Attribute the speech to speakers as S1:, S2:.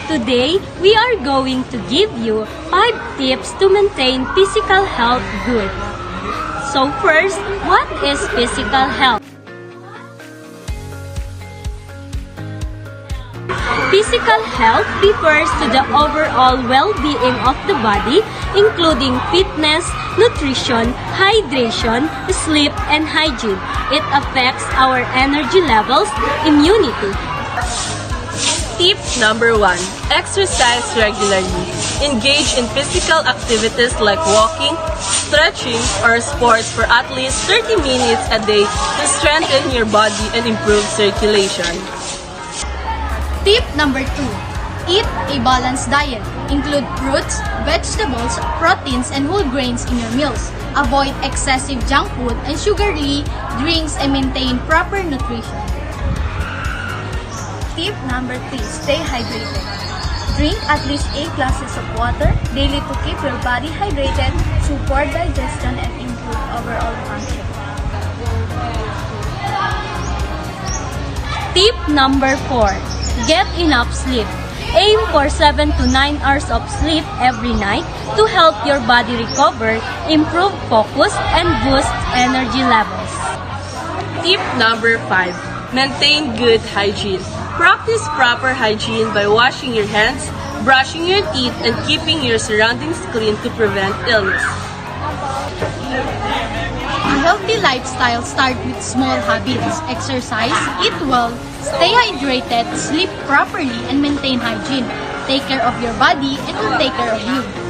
S1: Today, we are going to give you 5 tips to maintain physical health good. So first, what is physical health? Physical health refers to the overall well-being of the body, including fitness, nutrition, hydration, sleep, and hygiene. It affects our energy levels, immunity.
S2: Tip number 1. Exercise regularly. Engage in physical activities like walking, stretching, or sports for at least 30 minutes a day to strengthen your body and improve circulation.
S3: Tip number 2. Eat a balanced diet. Include fruits, vegetables, proteins, and whole grains in your meals. Avoid excessive junk food and sugary drinks and maintain proper nutrition.
S4: Tip number 3. Stay hydrated. Drink at least 8 glasses of water daily to keep your body hydrated, support digestion, and improve overall function.
S1: Tip number 4. Get enough sleep. Aim for 7 to 9 hours of sleep every night to help your body recover, improve focus, and boost energy levels.
S2: Tip number 5. Maintain good hygiene. Practice proper hygiene by washing your hands, brushing your teeth, and keeping your surroundings clean to prevent illness.
S3: A healthy lifestyle starts with small habits. Exercise, eat well, stay hydrated, sleep properly, and maintain hygiene. Take care of your body and it will take care of you.